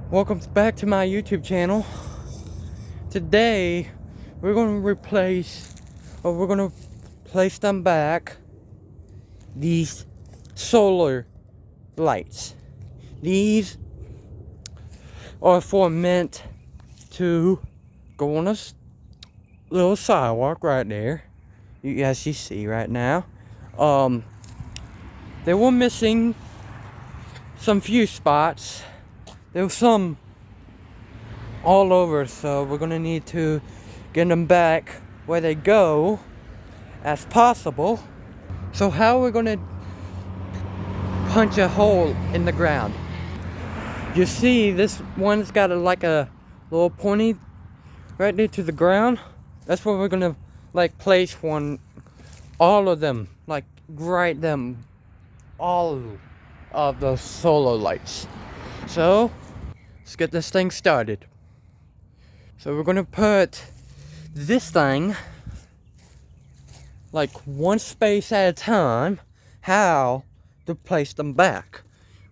Welcome back to my YouTube channel. Today we're going to place them back, these solar lights. These are meant to go on a little sidewalk right there. You guys see right now. They were missing some few spots. There was some all over, so we're gonna need to get them back where they go as possible. So how are we gonna punch a hole in the ground? You see this one's got like a little pointy right there to the ground. That's where we're gonna place all of them, write them all of those solar lights. So let's get this thing started. So we're gonna put this thing one space at a time. How to place them back?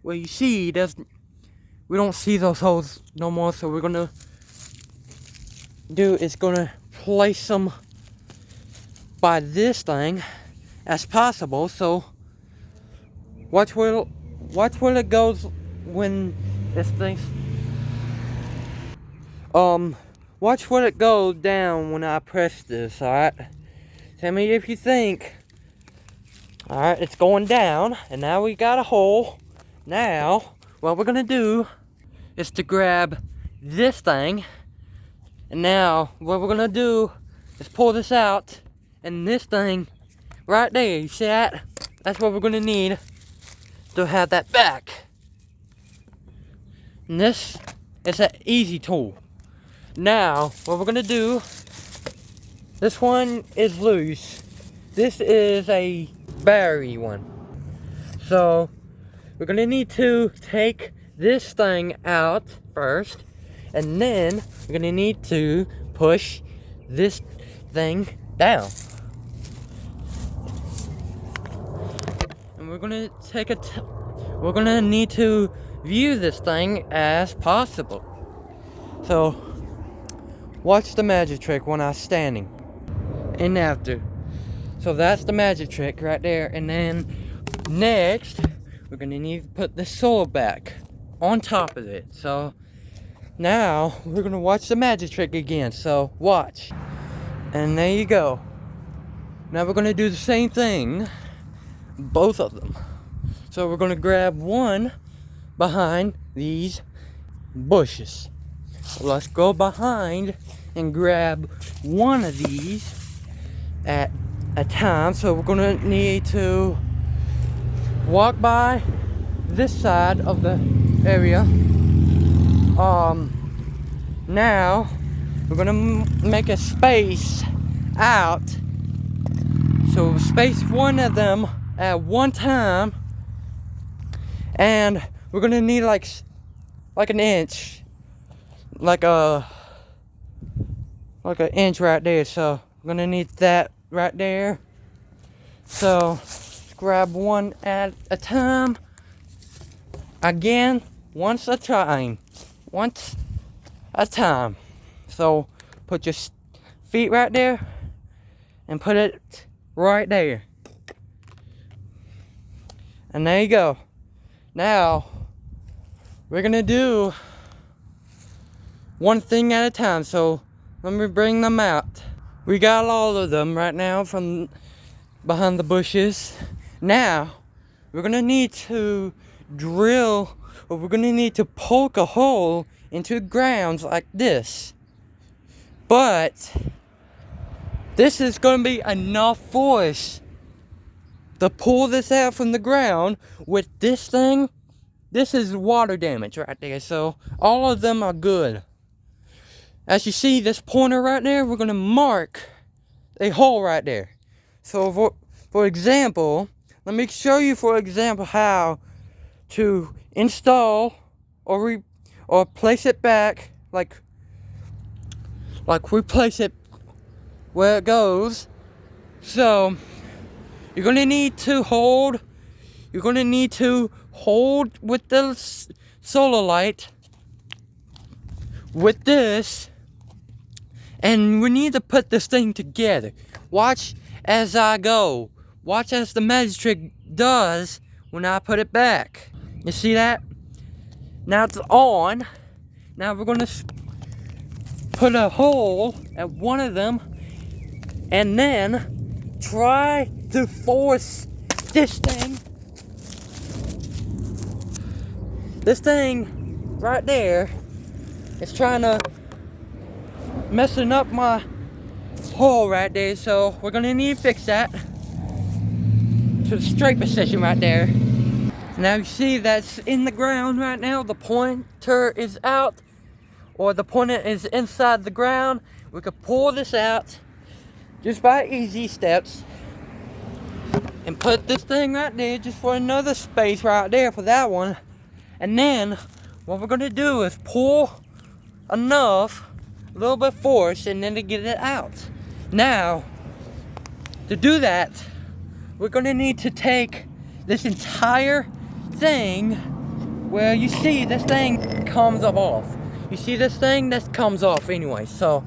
Well, you see, we don't see those holes no more. So we're gonna place them by this thing as possible. So watch where it goes when this thing. Watch where it goes down when I press this, alright? Tell me if you think. Alright, it's going down, and now we got a hole. Now, what we're gonna do is to grab this thing, and now what we're gonna do is pull this out, and this thing right there, you see that? That's what we're gonna need to have that back. And this is an easy tool. Now, what we're gonna do, this one is loose. This is a battery one. So, we're gonna need to take this thing out first, and then we're gonna need to push this thing down. And we're gonna need to view this thing as possible. So, watch the magic trick when I'm standing and after. So that's the magic trick right there. And then next, we're gonna need to put the solar back on top of it. So now we're gonna watch the magic trick again. So watch. And there you go. Now we're gonna do the same thing, both of them. So we're gonna grab one behind these bushes. Let's go behind and grab one of these at a time. So we're gonna need to walk by this side of the area. Now we're gonna make a space out. So space one of them at one time, and we're gonna need like an inch. Like an inch right there. So I'm gonna need that right there. So grab one at a time. Again, once a time. So put your feet right there and put it right there. And there you go. Now we're gonna do one thing at a time. So let me bring them out. We got all of them right now from behind the bushes. Now we're gonna need to poke a hole into the ground like this. But this is gonna be enough force to pull this out from the ground with this thing. This is water damage right there. So all of them are good. As you see this pointer right there, we're gonna mark a hole right there. So for example, let me show you how to install or place it back, replace it where it goes. So you're gonna need to hold with the solar light with this, and we need to put this thing together. Watch as I go. Watch as the magic trick does when I put it back. You see that? Now it's on. Now we're gonna put a hole at one of them, and then try to force this thing. This thing right there is trying to messing up my hole right there, so we're gonna need to fix that to the straight position right there. Now you see that's in the ground right now. The pointer is out, or the pointer is inside the ground. We could pull this out just by easy steps and put this thing right there just for another space right there for that one. And then what we're gonna do is pull enough, a little bit force, and then to get it out. Now, to do that, we're gonna need to take this entire thing where you see this thing comes off. You see this thing? That comes off anyway. So,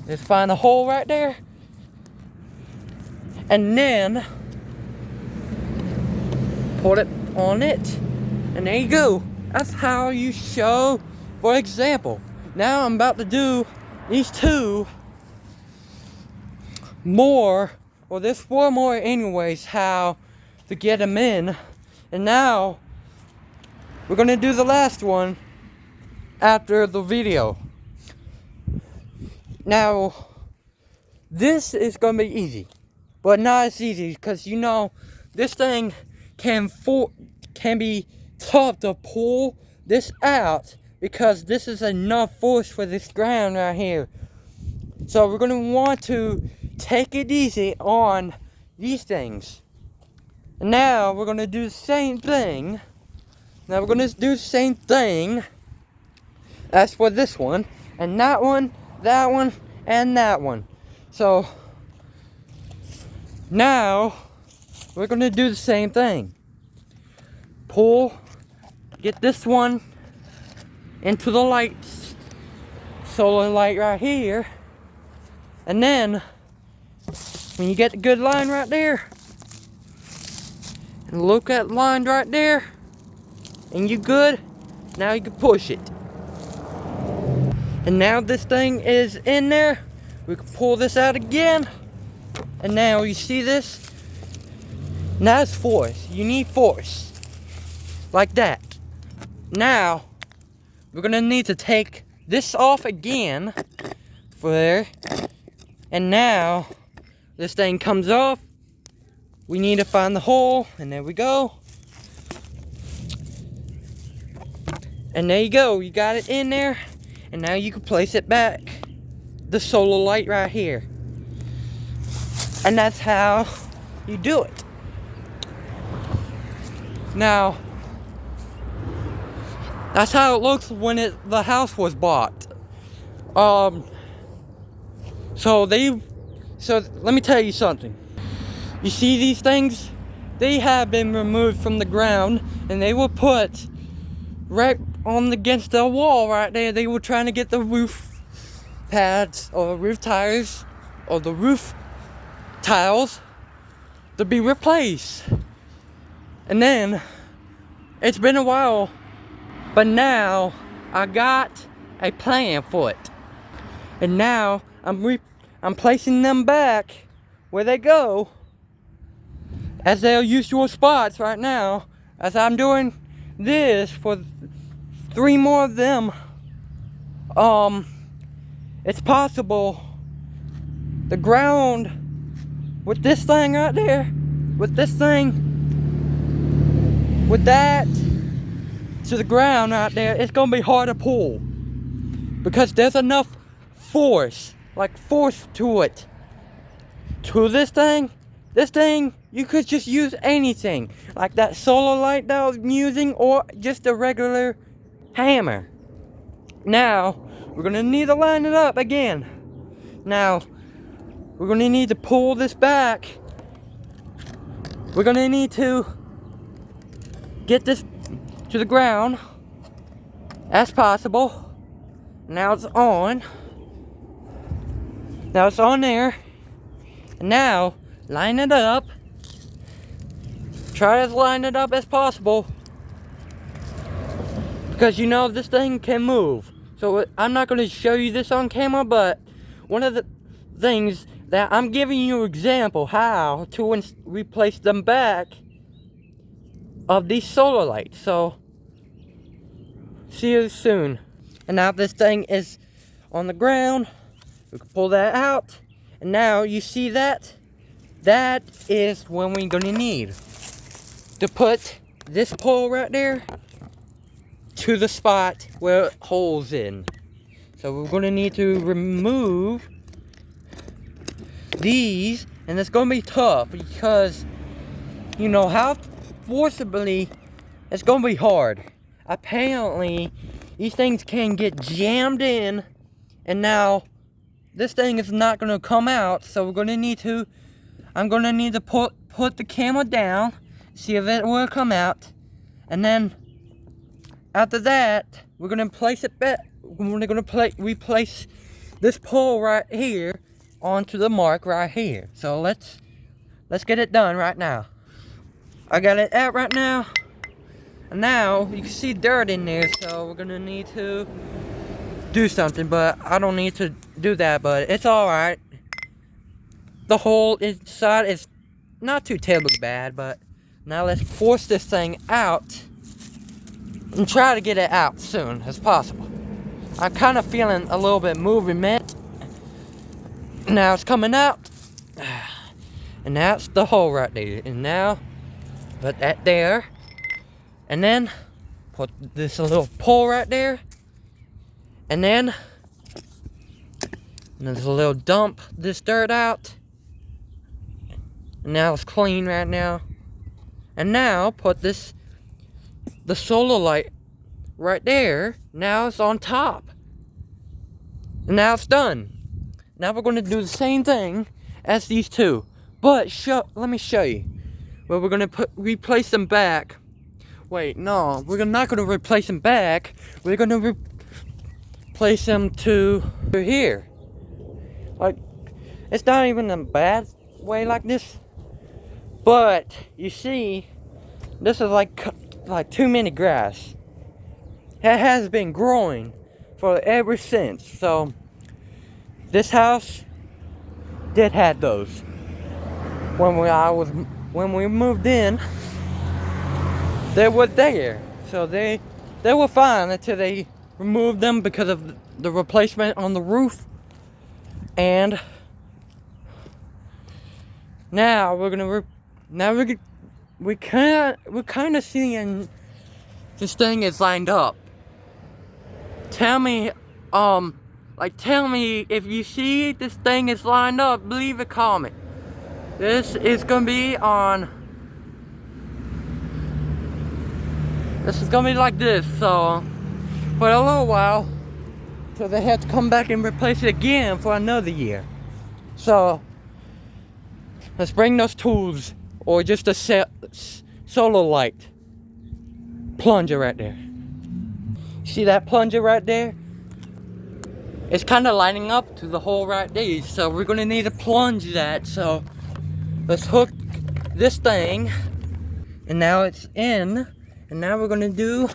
let's find a hole right there. And then, put it on it. And there you go. That's how you show, for example. Now I'm about to do these two more, or this 4 more anyways, how to get them in. And now we're gonna do the last one after the video. Now this is gonna be easy, but not as easy, because you know this thing can be tough to pull this out, because this is enough force for this ground right here. So we're gonna want to take it easy on these things. And now we're gonna do the same thing. Now we're gonna do the same thing as for this one, and that one, and that one. So now we're gonna do the same thing. Pull, get this one into the lights, solar light right here, and then when you get the good line right there, and look at the line right there, and you good, now you can push it. And now this thing is in there. We can pull this out again, and now you see this. Now it's force. You need force like that. Now we're gonna need to take this off again for there, and now this thing comes off. We need to find the hole, and there we go. And there you go, you got it in there, and now you can place it back, the solar light right here. And that's how you do it. Now, that's how it looks when the house was bought. So let me tell you something. You see these things? They have been removed from the ground, and they were put right on against the wall right there. They were trying to get the roof pads or roof tires or the roof tiles to be replaced. And then it's been a while, but now I got a plan for it. And now I'm placing them back where they go as their usual spots right now, as I'm doing this for 3 more of them. It's possible the ground with this thing right there, with this thing, with that to the ground right there, it's gonna be hard to pull, because there's enough force, like force to it. To this thing, you could just use anything, like that solar light that I was using, or just a regular hammer. Now, we're gonna need to line it up again. Now, we're gonna need to pull this back. We're gonna need to get this to the ground as possible. Now it's on. Now it's on there. And now, line it up. Try to line it up as possible. Because you know this thing can move. So I'm not going to show you this on camera, but one of the things that I'm giving you an example how to replace them back of these solar lights. So, see you soon. And now this thing is on the ground. We can pull that out. And now you see that? That is when we're gonna need to put this pole right there to the spot where it holes in. So we're gonna need to remove these, and it's gonna be tough because you know how forcibly it's gonna be hard. Apparently these things can get jammed in, and now this thing is not gonna come out, so I'm gonna need to put the camera down, see if it will come out, and then after that we're gonna place it back. We're gonna replace this pole right here onto the mark right here. So let's get it done right now. I got it out right now, and now you can see dirt in there, so we're gonna need to do something, but I don't need to do that, but it's alright. The hole inside is not too terribly bad, but now let's force this thing out and try to get it out soon as possible. I'm kind of feeling a little bit movement. Now it's coming out, and that's the hole right there. And now put that there, and then put this little pole right there, and then there's a little dump this dirt out. And now it's clean right now. And now put the solar light right there. Now it's on top. And now it's done. Now we're going to do the same thing as these two. But let me show you. Well, we're going to replace them back. Wait, no. We're not going to replace them back. We're going to replace them to here. Like, it's not even a bad way like this. But, you see, this is like too many grass. It has been growing for ever since. So, this house did have those. When we moved in, they were there. So they were fine until they removed them because of the replacement on the roof. And now we're kind of seeing this thing is lined up. Tell me if you see this thing is lined up, leave a comment. This is gonna be like this, so for a little while, so they have to come back and replace it again for another year. So let's bring those tools, or just a solar light plunger right there. See that plunger right there? It's kind of lining up to the hole right there, so we're gonna need to plunge that. So let's hook this thing, and now it's in. And now we're gonna do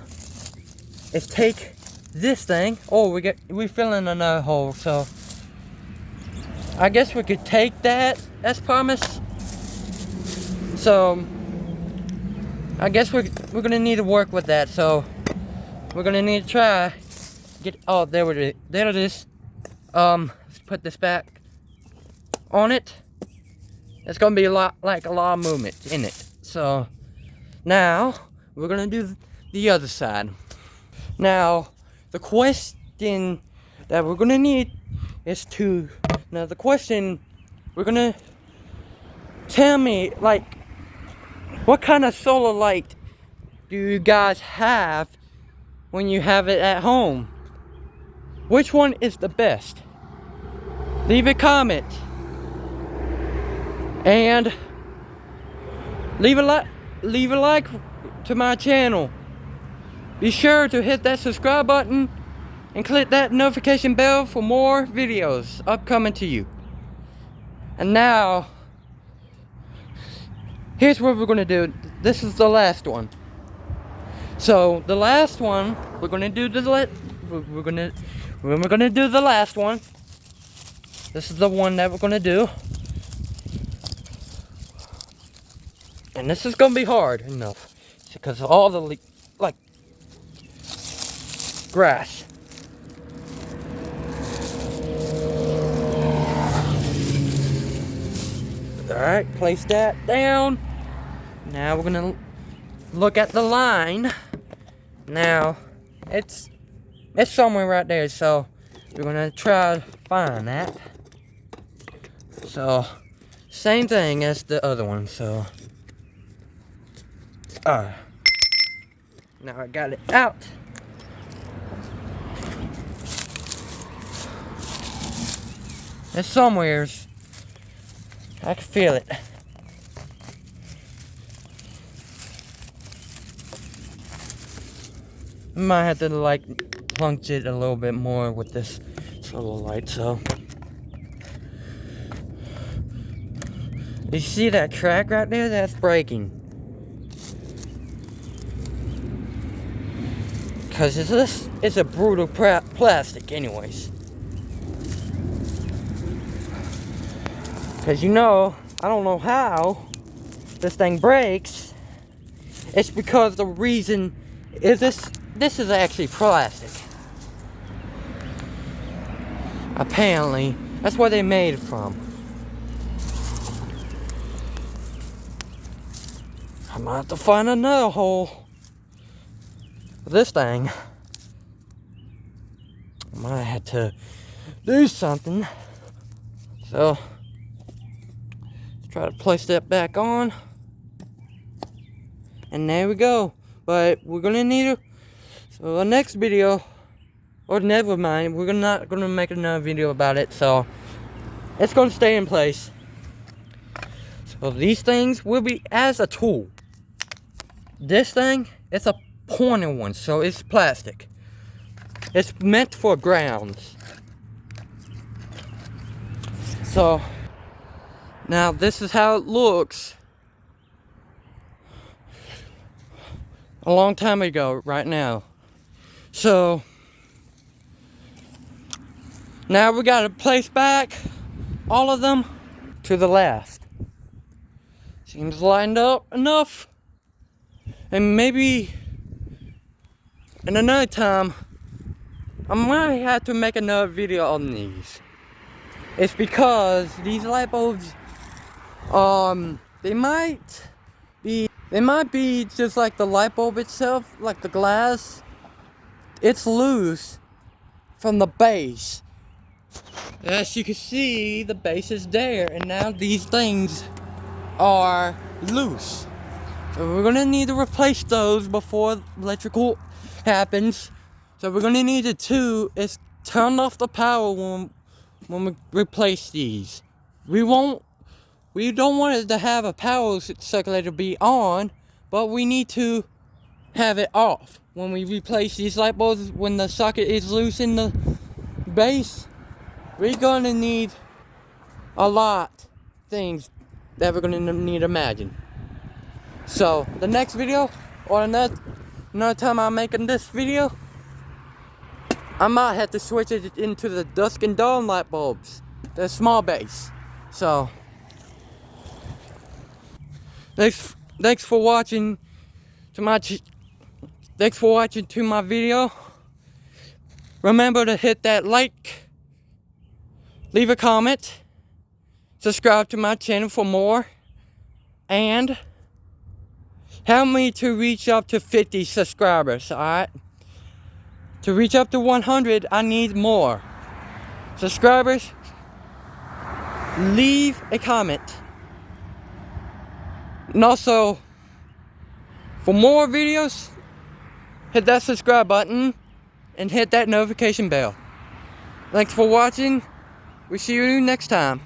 is take this thing. Oh, we're filling another hole, so I guess we could take that as promised. So I guess we're gonna need to work with that. So we're gonna need to try there it is. Let's put this back on it. It's gonna be a lot of movement in it. So now we're gonna do the other side. Now the question that we're gonna need is we're gonna tell me, like, what kind of solar light do you guys have when you have it at home? Which one is the best? Leave a comment. And leave a like to my channel. Be sure to hit that subscribe button and click that notification bell for more videos upcoming to you. And now, here's what we're gonna do. This is the last one. So the last one, we're gonna do the we're gonna do the last one. This is the one that we're gonna do. And this is gonna be hard enough because of all the like grass. Alright, place that down. Now we're gonna look at the line. Now it's somewhere right there, so we're gonna try to find that. So same thing as the other one, so now I got it out. It's somewheres. I can feel it. Might have to like punch it a little bit more with this little light, so. You see that crack right there? That's breaking. Cause it's a brutal plastic anyways. Cause you know, I don't know how this thing breaks. It's because the reason is this is actually plastic. Apparently, that's where they made it from. I might have to find another hole for this thing. I might have to do something. So, let's try to place that back on. And there we go. But we're gonna need a. So the next video, or never mind, we're not gonna make another video about it. So it's gonna stay in place. So these things will be as a tool. This thing, it's a pointer one, so it's plastic. It's meant for grounds. So now this is how it looks. A long time ago, right now. So now we gotta place back all of them to the last. Seems lined up enough. And maybe in another time, I might have to make another video on these. It's because these light bulbs, they might be just like the light bulb itself, like the glass. It's loose from the base. As you can see, the base is there, and now these things are loose. So we're gonna need to replace those before electrical happens. So we're gonna need to is turn off the power when we replace these. We don't want it to have a power circulator be on, but we need to have it off when we replace these light bulbs. When the socket is loose in the base, we're gonna need a lot of things that we're gonna need to imagine. So the next video, or another time I'm making this video, I might have to switch it into the dusk and dawn light bulbs, the small base. So thanks for watching to my video. Remember to hit that like, leave a comment, subscribe to my channel for more, and help me to reach up to 50 subscribers, alright? To reach up to 100, I need more subscribers. Leave a comment. And also, for more videos, hit that subscribe button and hit that notification bell. Thanks for watching. We'll see you next time.